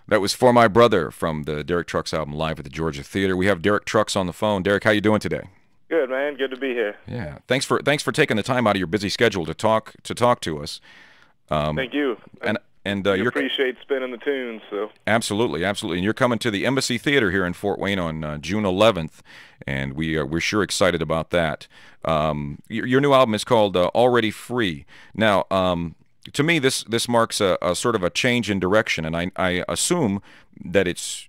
That was For My Brother from the Derek Trucks album Live at the Georgia Theater. We have Derek Trucks on the phone. Derek, how you doing today? Good, man. Good to be here. Yeah, thanks for taking the time out of your busy schedule to talk to us. Um, Thank you. and and We you're appreciate spinning the tunes. So, absolutely, and you're coming to the Embassy Theater here in Fort Wayne on June 11th, and we're sure excited about that. Your new album is called Already Free. Now, to me, this marks a sort of a change in direction, and I assume that it's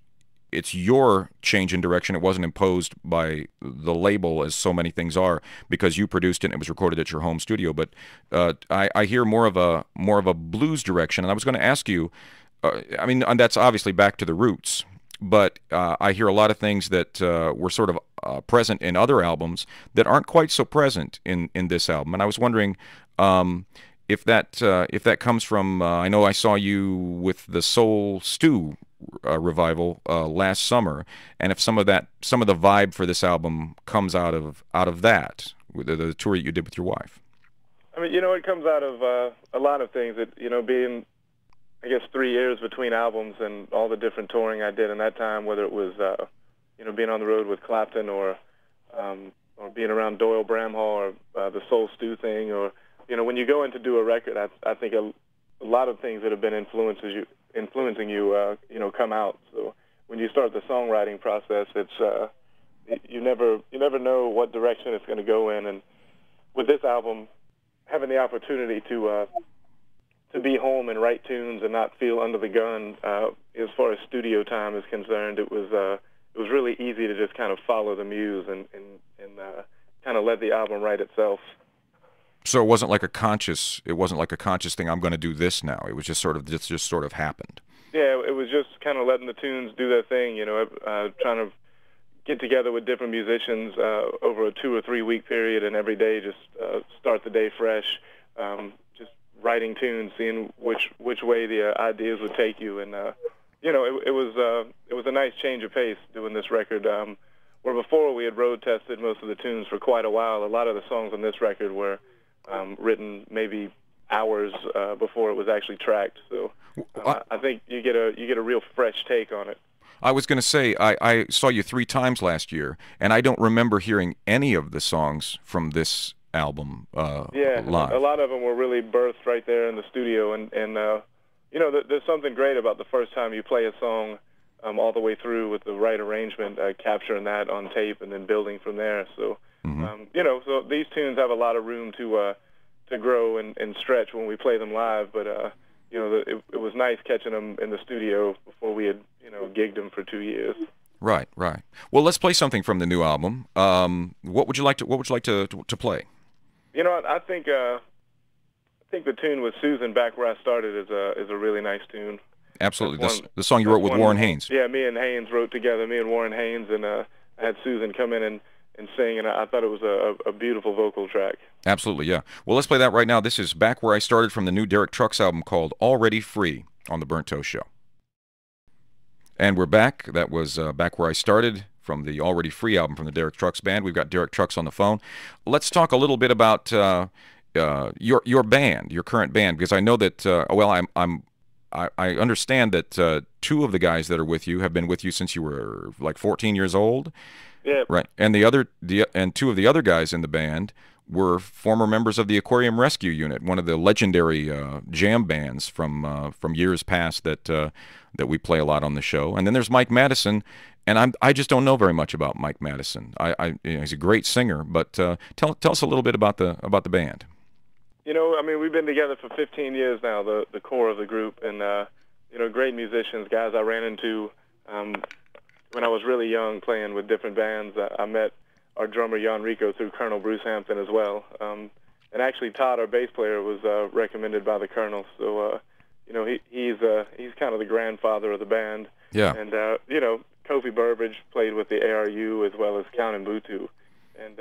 your change in direction. It wasn't imposed by the label as so many things are because you produced it and it was recorded at your home studio. But I hear more of a blues direction, and I was going to ask you. I mean, and that's obviously back to the roots. But I hear a lot of things that were sort of present in other albums that aren't quite so present in this album. And I was wondering if that comes from. I know I saw you with the Soul Stew revival last summer, and if some of the vibe for this album comes out of that, the tour that you did with your wife. I mean, it comes out of a lot of things. Being, I guess, 3 years between albums and all the different touring I did in that time, whether it was, being on the road with Clapton or being around Doyle Bramhall or the Soul Stew thing, or, when you go in to do a record, I think a lot of things that have been influencing you, come out. So when you start the songwriting process, it's you never know what direction it's going to go in. And with this album, having the opportunity to be home and write tunes and not feel under the gun as far as studio time is concerned, it was really easy to just kind of follow the muse and kind of let the album write itself. So it wasn't like a conscious thing. I'm going to do this now. It was just sort of happened. Yeah, it was just kind of letting the tunes do their thing. Trying to get together with different musicians over a 2 or 3 week period, and every day just start the day fresh. Just writing tunes, seeing which way the ideas would take you, and it was a nice change of pace doing this record. Where before we had road tested most of the tunes for quite a while. A lot of the songs on this record were written maybe hours before it was actually tracked. So I think you get a real fresh take on it. I was going to say I saw you 3 times last year, and I don't remember hearing any of the songs from this album Yeah, live. a lot of them were really birthed right there in the studio, and there's something great about the first time you play a song all the way through with the right arrangement, capturing that on tape and then building from there. So, so these tunes have a lot of room to grow and stretch when we play them live. But it was nice catching them in the studio before we had gigged them for 2 years. Right, right. Well, let's play something from the new album. What would you like to play? I think the tune with Susan, Back Where I Started, is a really nice tune. Absolutely. That's The song you wrote with one, Warren Haynes. yeah, me and Haynes wrote together, me and Warren Haynes, and I had Susan come in and sing, and I thought it was a beautiful vocal track. Absolutely, yeah. Well, let's play that right now. This is Back Where I Started from the new Derek Trucks album called Already Free on the Burnt Toast Show. And we're back. That was Back Where I Started from the Already Free album from the Derek Trucks Band. We've got Derek Trucks on the phone. Let's talk a little bit about your band, your current band, because I know that I understand that 2 of the guys that are with you have been with you since you were like 14 years old. Yeah. Right. And and 2 of the other guys in the band were former members of the Aquarium Rescue Unit, one of the legendary jam bands from years past that we play a lot on the show. And then there's Mike Madison, and I just don't know very much about Mike Madison. He's a great singer, but tell us a little bit about the band. We've been together for 15 years now, the core of the group, and great musicians, guys I ran into when I was really young playing with different bands. I met our drummer Jan Rico through Colonel Bruce Hampton as well. And actually Todd, our bass player, was recommended by the Colonel. So, he's kind of the grandfather of the band. Yeah. And, Kofi Burbridge played with the ARU as well as Count and Butu. And,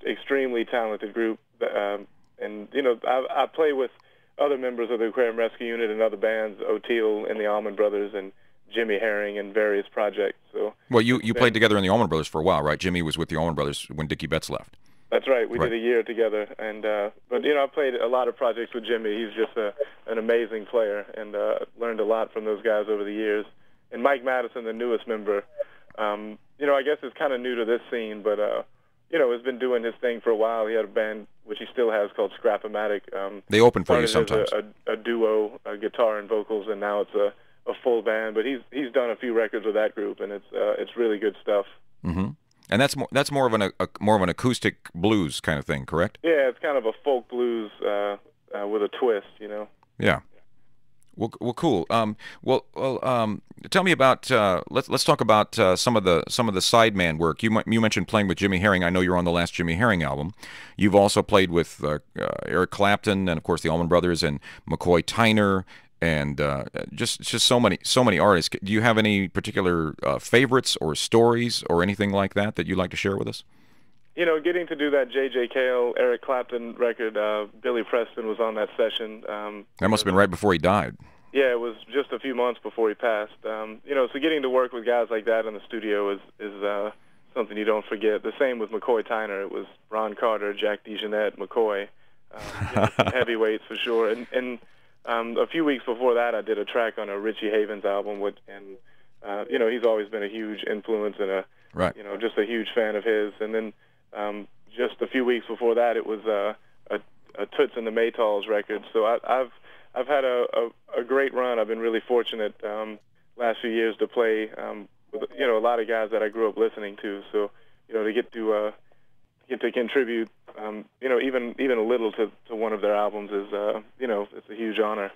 extremely talented group. I play with other members of the Aquarium Rescue Unit and other bands, O'Teal and the Allman Brothers and Jimmy Herring and various projects. So, well, you played together in the Allman Brothers for a while, right? Jimmy was with the Allman Brothers when Dickie Betts left. That's right. We Right. did a year together, and but I played a lot of projects with Jimmy. He's just an amazing player, and learned a lot from those guys over the years. And Mike Madison, the newest member, I guess is kind of new to this scene, but has been doing his thing for a while. He had a band which he still has called Scrap-O-Matic. They open for you Started sometimes. as a duo, a guitar and vocals, and now it's a full band. But he's done a few records with that group, and it's really good stuff. Mm-hmm. And that's more of an acoustic blues kind of thing, correct? Yeah, it's kind of a folk blues with a twist, Yeah. Well, cool. Tell me about. Let's talk about some of the sideman work. You mentioned playing with Jimmy Herring. I know you're on the last Jimmy Herring album. You've also played with Eric Clapton and of course the Allman Brothers and McCoy Tyner and just so many artists. Do you have any particular favorites or stories or anything like that you'd like to share with us? Getting to do that J.J. Cale, Eric Clapton record, Billy Preston was on that session. That must have been right before he died. Yeah, it was just a few months before he passed. So getting to work with guys like that in the studio is something you don't forget. The same with McCoy Tyner. It was Ron Carter, Jack DeJohnette, McCoy, some heavyweights for sure. And a few weeks before that, I did a track on a Richie Havens album, he's always been a huge influence and right. Just a huge fan of his. And then just a few weeks before that, it was a Toots and the Maytals record. So I've had a great run. I've been really fortunate last few years to play with a lot of guys that I grew up listening to. So to get to contribute even a little to one of their albums is it's a huge honor.